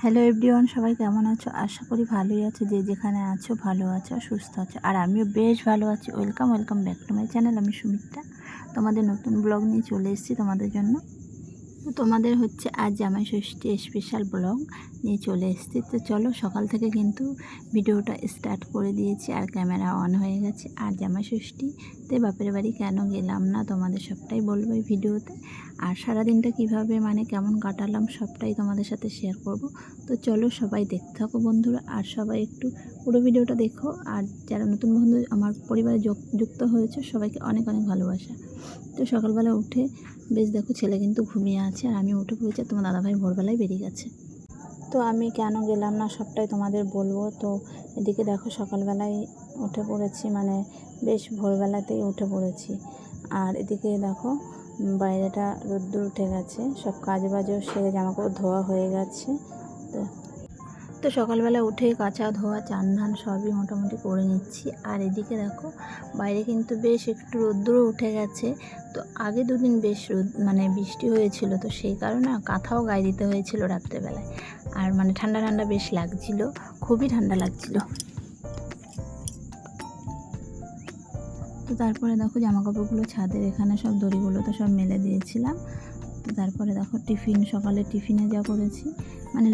Hello everyone, সবাই কেমন আছো? আশা করি ভালোই আছো। যে যেখানে আছো ভালো আছো, সুস্থ আছো, আর আমিও বেশ ভালো আছি। Welcome back to my channel. আমি সুমিত্রা তোমাদের নতুন ব্লগ নিয়ে চলে এসেছি তোমাদের জন্য। তো তোমাদের হচ্ছে আজ জামাই ষষ্ঠী স্পেশাল ব্লগ নিয়ে চলে এসেছি। তো চলো, সকাল থেকে কিন্তু ভিডিওটা স্টার্ট করে দিয়েছি আর ক্যামেরা অন হয়ে গেছে। আর জামাই ষষ্ঠীতে বাপের বাড়ি কেন গেলাম না তোমাদের সবটাই বলবো এই ভিডিওতে। আর সারাদিনটা কিভাবে কেমন কাটালাম সবটাই তোমাদের সাথে শেয়ার করব। তো চলো সবাই দেখতে থাকো বন্ধুরা, আর সবাই একটু পুরো ভিডিওটা দেখো। আর যারা নতুন বন্ধু আমার পরিবারে যুক্ত হয়েছে সবাইকে অনেক অনেক ভালোবাসা। তো সকালবেলা উঠে বেশ দেখো, ছেলে কিন্তু ঘুমিয়ে আছে আর আমি উঠে পড়েছি। তোমার দাদাভাই ভোরবেলায় বেরিয়ে গেছে। তো আমি কেন গেলাম না সবটাই তোমাদের বলবো। তো এদিকে দেখো, সকালবেলায় উঠে পড়েছি, বেশ ভোরবেলাতেই উঠে পড়েছি। আর এদিকে দেখো, বাইরেটা রোদ্দুর উঠে গেছে, সব কাজ বাজও সেরে জামাকাপড় ধোয়া হয়ে গেছে। তো তো সকালবেলা উঠে কাচা ধোয়া চান ধান সবই মোটামুটি করে নিচ্ছি। আর এদিকে দেখো, বাইরে কিন্তু বেশ একটু রোদ্দুরও উঠে গেছে। তো আগে দুদিন বেশ বৃষ্টি হয়েছিল, তো সেই কারণে কাঁথাও গায়ে দিতে হয়েছিল রাত্রেবেলায়। আর ঠান্ডা ঠান্ডা বেশ লাগছিল, খুবই ঠান্ডা লাগছিল। তো তারপরে দেখো, জামাকাপড়গুলো ছাদের এখানে সব দড়িগুলো তো সব মেলে দিয়েছিলাম। তো তারপরে দেখো, সকালে টিফিনে যা করেছি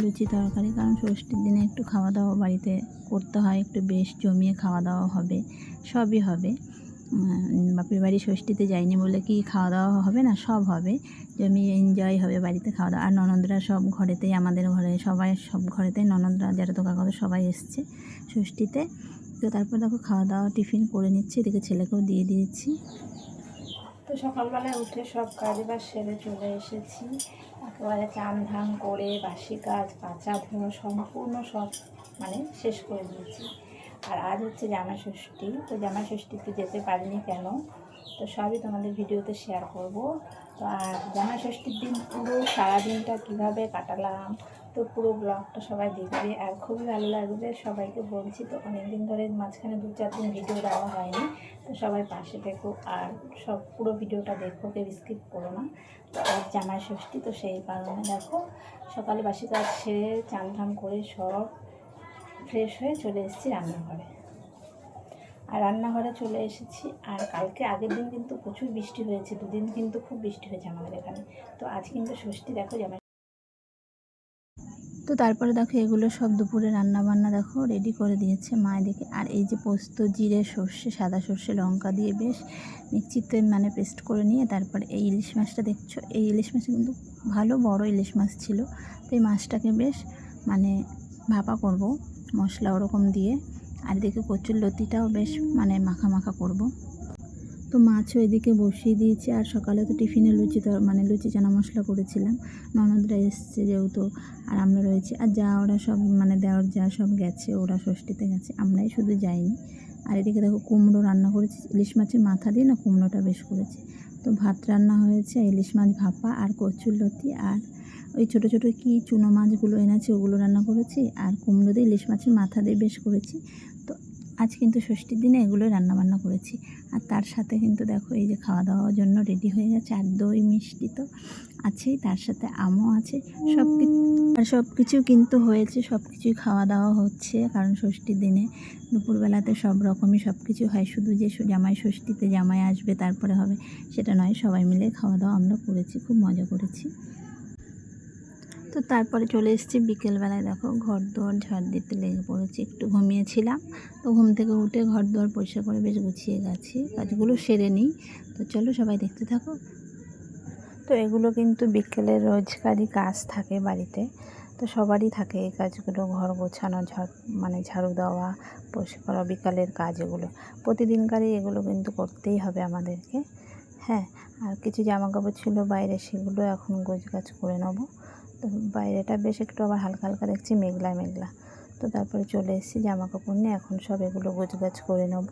লুচি তরকারি, কারণ ষষ্ঠীর দিনে একটু খাওয়া দাওয়া বাড়িতে করতে হয়, একটু বেশ জমিয়ে খাওয়া দাওয়া হবে, সবই হবে। বাপের বাড়ি ষষ্ঠীতে যাইনি বলে কি খাওয়া দাওয়া হবে না? সব হবে, জমিয়ে এনজয় হবে বাড়িতে খাওয়া দাওয়া। আর ননদরা সব ঘরেতেই, আমাদের ঘরে সবাই সব ঘরেতেই ননদরা যারা তো কাকা সবাই এসছে ষষ্ঠীতে। তো তারপর দেখো, খাওয়া দাওয়া টিফিন করে নিচ্ছি, এদিকে ছেলেকেও দিয়ে দিয়েছি। তো সকালবেলায় উঠে সব কাজ বাজ সেরে চলে এসেছি, একেবারে চান ধান করে বাসি কাজ কাঁচা ধোয়া সম্পূর্ণ সব শেষ করে দিয়েছি। আর আজ হচ্ছে জামাই ষষ্ঠী। তো জামাই ষষ্ঠীতে যেতে পারিনি কেন, তো সবই তোমাদের ভিডিওতে শেয়ার করব। তো আর জামাই ষষ্ঠীর দিন পুরো সারাদিনটা কীভাবে কাটালাম, তো পুরো ব্লগটা সবাই দেখবে আর খুবই ভালো লাগবে। সবাইকে বলছি, তো অনেক দিন ধরে মাঝখানে 2-4 দিন ভিডিও দেওয়া হয়নি, তো সবাই পাশে থেকো আর সব পুরো ভিডিওটা দেখো, কেউ স্কিপ করো না। তো আজ জামাই ষষ্ঠী, তো সেই কারণে দেখো সকালে বাসি কাজ সেরে চান ধান করে সব ফ্রেশ হয়ে চলে এসেছি রান্নাঘরে। আর রান্নাঘরে চলে এসেছি। আর কালকে আগের দিন কিন্তু প্রচুর বৃষ্টি হয়েছে, দুদিন কিন্তু খুব বৃষ্টি হয়েছে আমাদের এখানে। তো আজ কিন্তু ষষ্ঠী, দেখো জামাই। তো তারপরে দেখো, এগুলো সব দুপুরে রান্নাবান্না দেখো রেডি করে দিয়েছে মা এদিকে। আর এই যে পোস্ত, জিরে, সর্ষে, সাদা সর্ষে, লঙ্কা দিয়ে বেশ মিক্সিতে পেস্ট করে নিয়ে তারপরে এই ইলিশ মাছটা দেখছো, এই ইলিশ মাছটা কিন্তু ভালো বড় ইলিশ মাছ ছিল। তো এই মাছটাকে বেশ ভাপা করব মশলা ওরকম দিয়ে। আর এদিকে কচুর লতিটাও বেশ মাখা মাখা করব। তো মাছও এদিকে বসিয়ে দিয়েছি। আর সকালে তো টিফিনে লুচি চানা মশলা করেছিলাম। ননদরা এসছে যেহেতু, আর আমরা রয়েছি। আর যা ওরা সব দেওয়ার যা সব গেছে, ওরা ষষ্ঠীতে গেছে, আমরাই শুধু যাইনি। আর এদিকে দেখো, কুমড়ো রান্না করেছি, ইলিশ মাছের মাথা দিয়ে কুমড়োটা বেশ করেছি। তো ভাত রান্না হয়েছে, ইলিশ মাছ ভাপা আর কচুর লতি, আর ওই ছোটো ছোটো কি চুনো মাছগুলো এনেছে ওগুলো রান্না করেছি। আর কুমড়ো দিয়ে ইলিশ মাছের মাথা দিয়ে বেশ করেছি। তো আজ কিন্তু ষষ্ঠীর দিনে এগুলোই রান্নাবান্না করেছি। আর তার সাথে কিন্তু দেখো, এই যে খাওয়া দাওয়ার জন্য রেডি হয়ে গেছে। আর দই মিষ্টি তো আছেই, তার সাথে আমও আছে, সব কিছু কিন্তু হয়েছে, সব কিছুই খাওয়া দাওয়া হচ্ছে। কারণ ষষ্ঠীর দিনে দুপুরবেলাতে সব রকমই সব কিছু হয়, শুধু যে জামাই ষষ্ঠীতে জামাই আসবে তারপরে হবে সেটা নয়, সবাই মিলে খাওয়া দাওয়া আমরা করেছি, খুব মজা করেছি। তো তারপরে চলে এসেছি বিকেলবেলায়, দেখো ঘর দুয়ার ঝাড় দিতে লেগে পড়েছি। একটু ঘুমিয়েছিলাম, তো ঘুম থেকে উঠে ঘর দুয়ার পরিষ্কার করে বেশ গুছিয়ে গেছি, কাজগুলো সেরে নিই। তো চলো সবাই দেখতে থাকো। তো এগুলো কিন্তু বিকেলের রোজকারই কাজ থাকে বাড়িতে, তো সবারই থাকে এই কাজগুলো, ঘর গোছানো, ঝাড়ু দেওয়া, পরিষ্কার করা, বিকালের কাজ এগুলো প্রতিদিনকারই, এগুলো কিন্তু করতেই হবে আমাদেরকে। হ্যাঁ, আর কিছু জামা কাপড় ছিল বাইরে, সেগুলো এখন গোছগাছ করে নেবো। তো বাইরেটা বেশ একটু আবার হালকা হালকা দেখছি, মেঘলা মেঘলা। তো তারপরে চলে এসেছি জামা কাপড় নিয়ে, এখন সব এগুলো গোছগাছ করে নেব।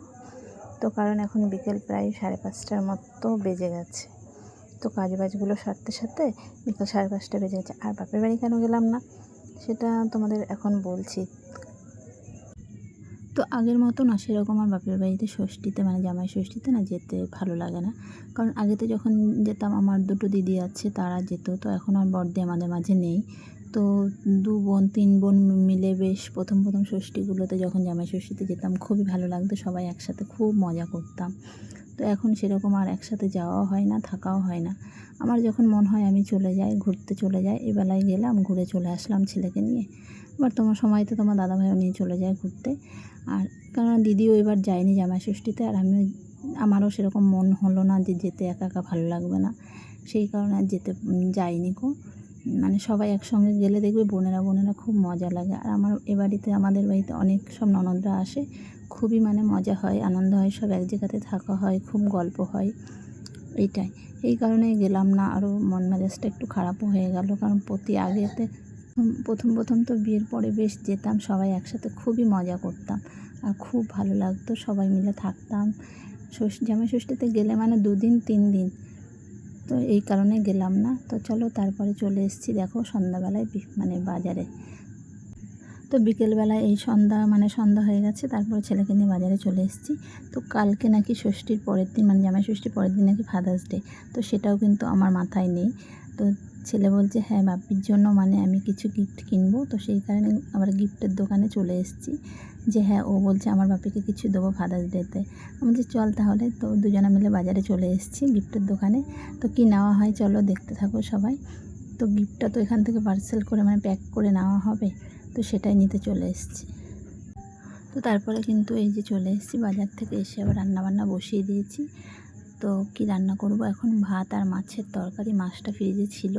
তো কারণ এখন বিকেল প্রায় 5:30টার মতো বেজে গেছে। তো কাজ বাজগুলো সারতে সারতে বিকেল 5:30 বেজে গেছে। আর বাপের বাড়ি কেন গেলাম না সেটা তোমাদের এখন বলছি। তো আগের মতো না সেরকম আর বাপের বাড়িতে ষষ্ঠীতে জামাই ষষ্ঠীতে যেতে ভালো লাগে না। কারণ আগে তো যখন যেতাম, আমার দুটো দিদি আছে, তারা যেত, তো এখন আর বড়দি আমাদের মাঝে নেই। তো 2 বোন 3 বোন মিলে বেশ প্রথম ষষ্ঠীগুলোতে যখন জামাই ষষ্ঠীতে যেতাম খুবই ভালো লাগতো, সবাই একসাথে খুব মজা করতাম। তো এখন সেরকম আর একসাথে যাওয়াও হয় না, থাকাও হয় না। আমার যখন মন হয় আমি চলে যাই, ঘুরতে চলে যাই, এবেলায় গেলাম, ঘুরে চলে আসলাম ছেলেকে নিয়ে। এবার তোমার সময়তে তোমার দাদাভাইও নিয়ে চলে যায় ঘুরতে। আর কেননা দিদিও এবার যায়নি জামাই ষষ্ঠীতে, আর আমারও সেরকম মন হলো না যে যেতে, একা একা ভালো লাগবে না, সেই কারণে আর যাইনি কো। মানে সবাই একসঙ্গে গেলে দেখবে বোনেরা খুব মজা লাগে। আর আমাদের বাড়িতে অনেক সব ননদরা আসে, খুবই মানে মজা হয়, আনন্দ হয়, সব এক জায়গাতে থাকা হয়, খুব গল্প হয়, এইটাই। এই কারণেই গেলাম না, আরও মন মেজাজটা একটু খারাপও হয়ে গেল, কারণ প্রথম তো বিয়ের পরে বেশ যেতাম, সবাই একসাথে খুবই মজা করতাম আর খুব ভালো লাগতো, সবাই মিলে থাকতাম। জামাই ষষ্ঠীতে গেলে মানে 2 দিন 3 দিন, তো এই কারণে গেলাম না। তো চলো তারপরে চলে এসেছি দেখো সন্ধ্যাবেলায় মানে বাজারে। তো বিকেলবেলায় এই সন্ধ্যা হয়ে গেছে, তারপরে ছেলেকে নিয়ে বাজারে চলে এসেছি। তো কালকে নাকি ষষ্ঠীর পরের দিন, মানে জামাই ষষ্ঠীর পরের দিন নাকি ফাদার্স ডে, তো সেটাও কিন্তু আমার মাথায় নেই। তো ছেলে বলছে হ্যাঁ বাপির জন্য মানে আমি কিছু গিফট কিনবো, তো সেই কারণে আবার গিফটের দোকানে চলে এসেছি, যে হ্যাঁ ও বলছে আমার বাপিকে কিছু দেবো ফাদার্স ডেতে। আমি বলছি চল তাহলে। তো দুজনে মিলে বাজারে চলে এসেছি গিফটের দোকানে। তো কি নেওয়া হয় চলো দেখতে থাকো সবাই। তো গিফটটা তো এখান থেকে পার্সেল করে মানে প্যাক করে নেওয়া হবে, তো সেটাই নিতে চলে এসেছি। তো তারপরে কিন্তু এই যে চলে এসেছি বাজার থেকে, এসে আবার রান্নাবান্না বসিয়ে দিয়েছি। তো কি রান্না করব এখন, ভাত আর মাছের তরকারি, মাছটা ফ্রিজে ছিল,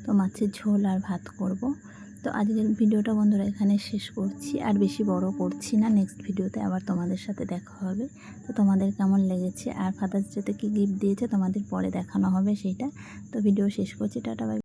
তো মাছের ঝোল আর ভাত করব। তো আজকের ভিডিওটা বন্ধুরা এখানে শেষ করছি, আর বেশি বড় করছি না। নেক্সট ভিডিওতে আবার তোমাদের সাথে দেখা হবে। তো তোমাদের কেমন লেগেছে আর ফাদার্স ডেতে কী গিফট দিয়েছে তোমাদের পরে দেখানো হবে সেইটা। তো ভিডিও শেষ করছি, টাটা বাই।